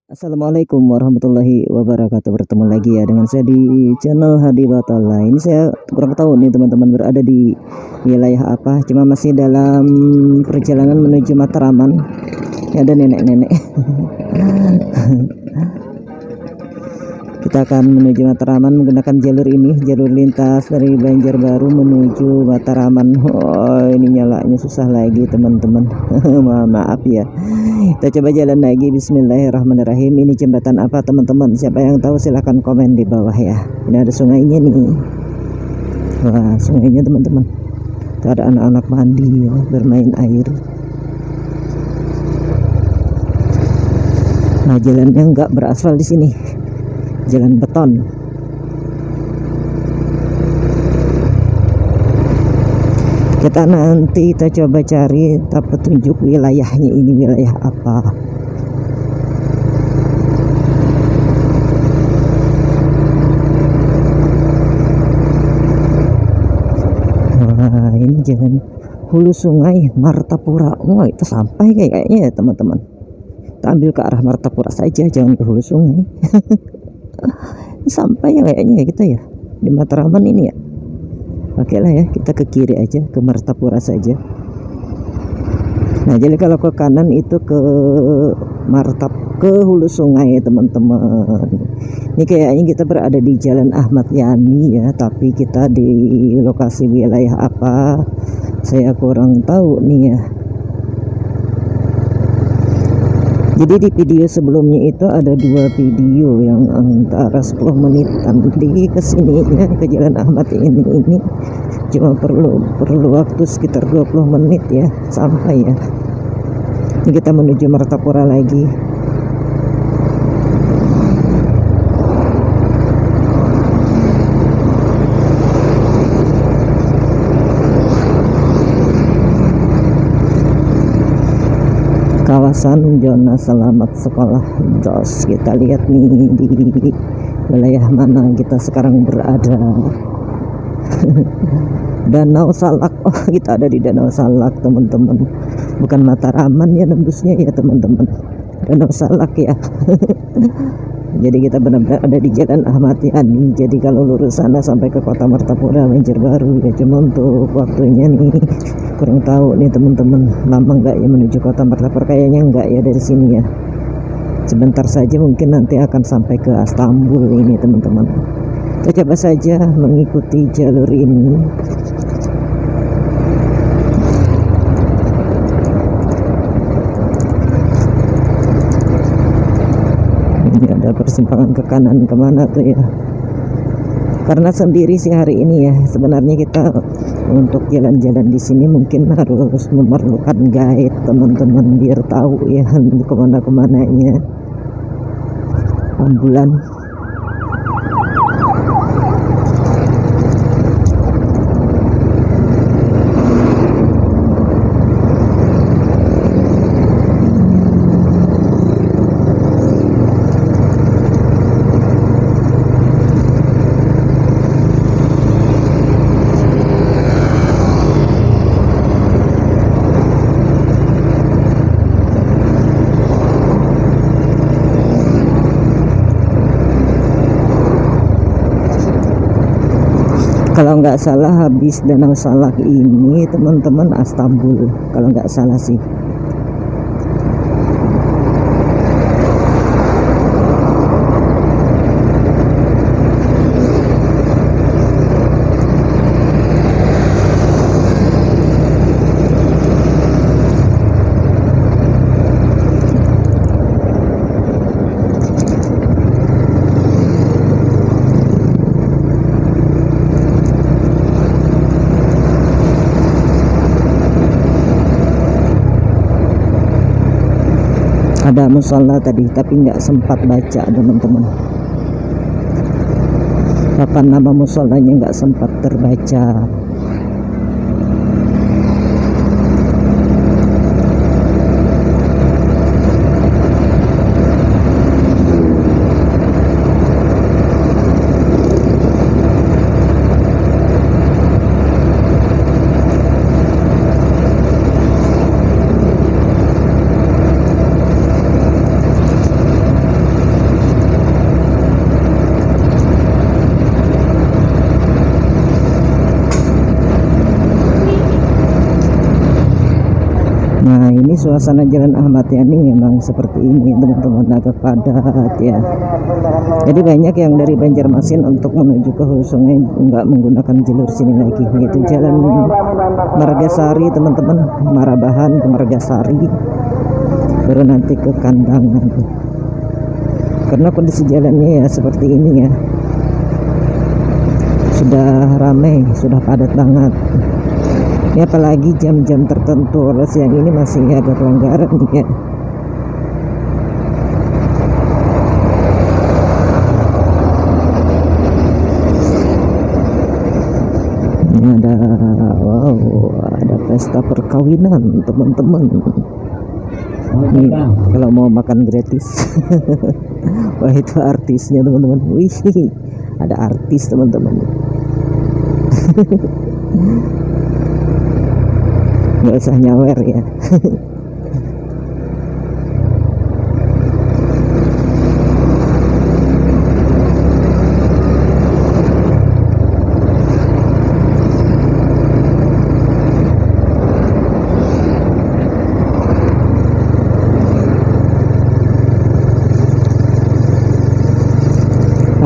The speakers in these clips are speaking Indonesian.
Assalamualaikum warahmatullahi wabarakatuh. Bertemu lagi ya dengan saya di channel Hadi Batala. Ini saya kurang tahu nih teman-teman berada di wilayah apa. Cuma masih dalam perjalanan menuju Matraman. Ya, ada nenek-nenek. Kita akan menuju Matraman menggunakan jalur ini, jalur lintas dari Banjarbaru menuju Matraman. Oh, ini nyalanya susah lagi teman-teman. Maaf ya. Kita coba jalan lagi. Bismillahirrahmanirrahim. Ini jembatan apa teman-teman? Siapa yang tahu silahkan komen di bawah ya. Ini ada sungainya nih. Wah, sungainya teman-teman. Itu ada anak-anak mandi ya, bermain air. Nah, jalannya enggak beraspal di sini. Jalan beton. Kita nanti coba cari petunjuk wilayahnya, ini wilayah apa. Wah, ini jalan hulu sungai Martapura. Wah, itu sampai kayaknya ya teman-teman. Kita ambil ke arah Martapura saja, jangan ke hulu sungai. Sampai ya kayaknya ya kita ya di Matraman ini ya. Oke lah ya, kita ke kiri aja, ke Martapura saja. Nah, jadi kalau ke kanan itu ke ke hulu sungai teman-teman. Ini kayaknya kita berada di Jalan Ahmad Yani ya, tapi kita di lokasi wilayah apa saya kurang tahu nih ya. Jadi di video sebelumnya itu ada dua video yang antara 10 menitan di kesininya ke Jalan Ahmad ini cuma perlu waktu sekitar 20 menit ya sampai ya. Ini kita menuju Martapura lagi. Kawasan zona selamat sekolah JOS. Kita lihat nih di wilayah mana kita sekarang berada. Danau Salak. Oh, kita ada di Danau Salak teman-teman, bukan Mataraman ya nembusnya ya teman-teman, Danau Salak ya. Jadi kita benar-benar ada di Jalan Ahmad Yani. Jadi kalau lurus sana sampai ke kota Martapura Banjarbaru ya. Cuma untuk waktunya nih kurang tahu nih teman-teman, lama enggak ya menuju kota Martapura? Kayaknya enggak ya dari sini ya. Sebentar saja, mungkin nanti akan sampai ke Istanbul ini teman-teman. Kita coba saja mengikuti jalur ini. Ini ada persimpangan ke kanan, kemana tuh ya? Karena sendiri sih hari ini ya, sebenarnya kita untuk jalan-jalan di sini mungkin harus memerlukan guide teman-teman biar tahu ya kemana-kemananya. Ambulan. Kalau nggak salah habis Danau Salak ini teman-teman Istanbul, kalau nggak salah sih. Ada musola tadi tapi nggak sempat baca teman-teman, apa nama musolanya nggak sempat terbaca. suasana Jalan Ahmad Yani memang seperti ini teman-teman, agak padat ya. Jadi banyak yang dari Banjarmasin untuk menuju ke Hulu Sungai nggak menggunakan jalur sini lagi, yaitu Jalan Margasari teman-teman, Marabahan ke Margasari, baru nanti ke Kandangan. Karena kondisi jalannya ya seperti ini ya, sudah ramai, sudah padat banget ya, apalagi jam-jam tertentu. Kalau siang ini masih agak pelanggaran ya. Ini ada, wow, ada pesta perkawinan teman-teman. Ini kalau mau makan gratis. Wah, itu artisnya teman-teman. Wih, ada artis teman-teman. Nggak usah nyawer ya.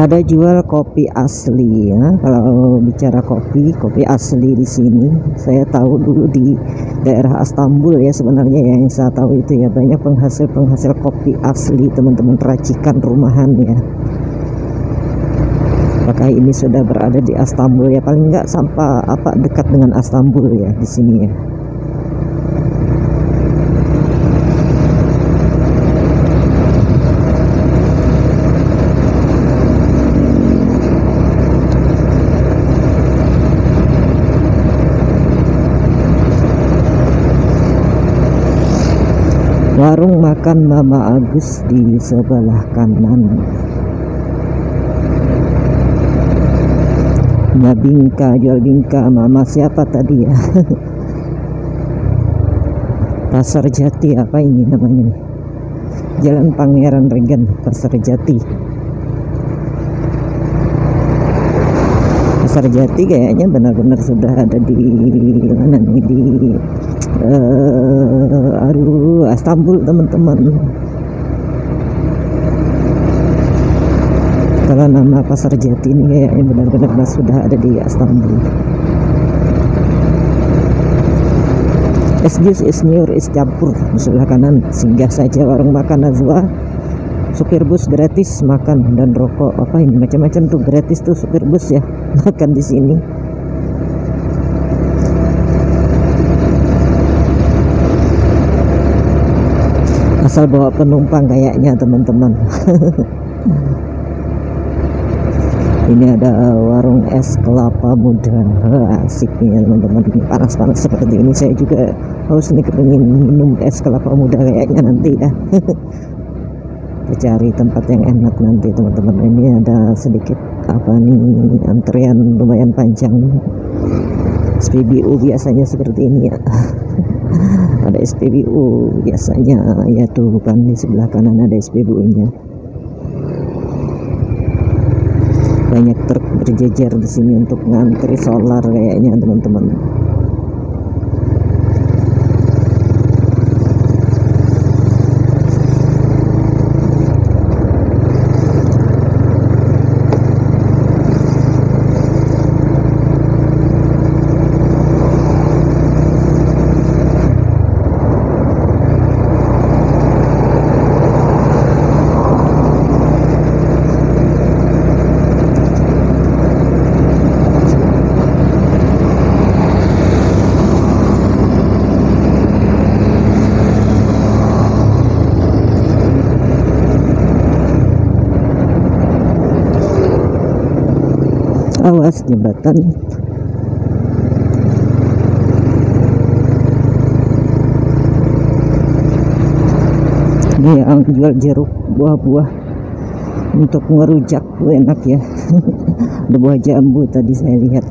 Ada jual kopi asli ya. Kalau bicara kopi asli di sini, saya tahu dulu di daerah Istanbul ya, sebenarnya ya, yang saya tahu itu ya banyak penghasil kopi asli teman-teman, racikan rumahan ya. Apakah ini sudah berada di Istanbul ya, paling enggak sampai dekat dengan Istanbul ya di sini ya. Warung makan Mama Agus di sebelah kanan. Nah, bingka, jual bingka. Mama siapa tadi ya? Pasar Jati, apa ini namanya nih? Jalan Pangeran Regen, Pasar Jati. Pasar Jati kayaknya benar-benar sudah ada di mana nih, di Istanbul teman-teman. Kalau nama Pasar Jati ini kayaknya benar-benar sudah ada di Istanbul. Es jus, es nyur, es campur di sebelah kanan. Singgah saja warung makan Nazwa. Supir bus gratis makan dan rokok. Apa ini macam-macam tuh gratis tuh, supir bus ya makan di sini. Asal bawa penumpang kayaknya teman-teman. Ini ada warung es kelapa muda. Asik nih teman-teman, ini panas-panas seperti ini saya juga haus nih, kepengin minum es kelapa muda kayaknya nanti ya. Kita cari tempat yang enak nanti teman-teman. Ini ada sedikit apa nih, antrian lumayan panjang. SPBU biasanya seperti ini ya. Ada SPBU biasanya ya, tuh kan di sebelah kanan ada SPBU-nya. Banyak truk berjejer di sini untuk ngantri solar kayaknya teman-teman. Awas jembatan. Ini yang jual jeruk, buah-buah untuk ngerujak tuh enak ya. Ada buah jambu tadi saya lihat.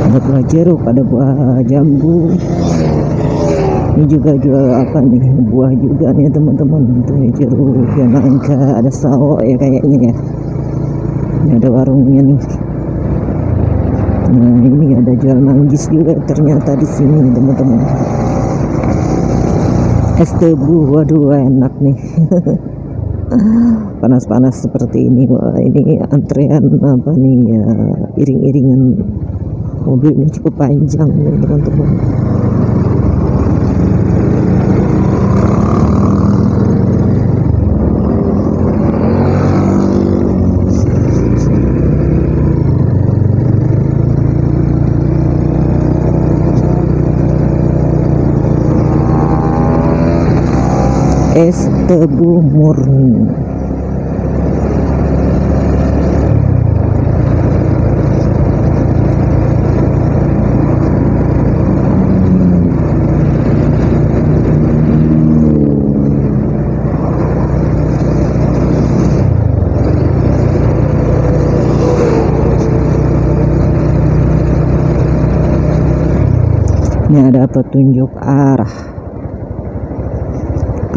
Ada buah jeruk, ada buah jambu. Ini juga jual apa nih, buah juga nih teman-teman. Tuh jeruk, ya nangka, ada sawo ya kayaknya ya. Ini ada warungnya nih. Nah, ini ada jual manggis juga ternyata di sini teman-teman. Es tebu, waduh enak nih. Panas-panas seperti ini. Wah, ini antrean apa nih ya, iring-iringan mobil ini cukup panjang nih teman-teman. Es tebu murni. Ini ada petunjuk arah.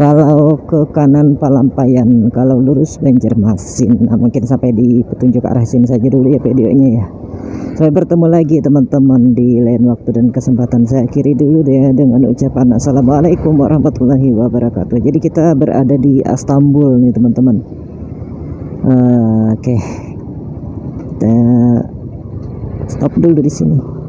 Kalau ke kanan Palampayan, kalau lurus Banjarmasin. Nah, mungkin sampai di petunjuk arah sini saja dulu ya videonya ya. Sampai bertemu lagi teman-teman di lain waktu dan kesempatan. Saya akhiri dulu deh dengan ucapan assalamualaikum warahmatullahi wabarakatuh. Jadi kita berada di Istanbul nih teman-teman. Oke. Kita stop dulu di sini.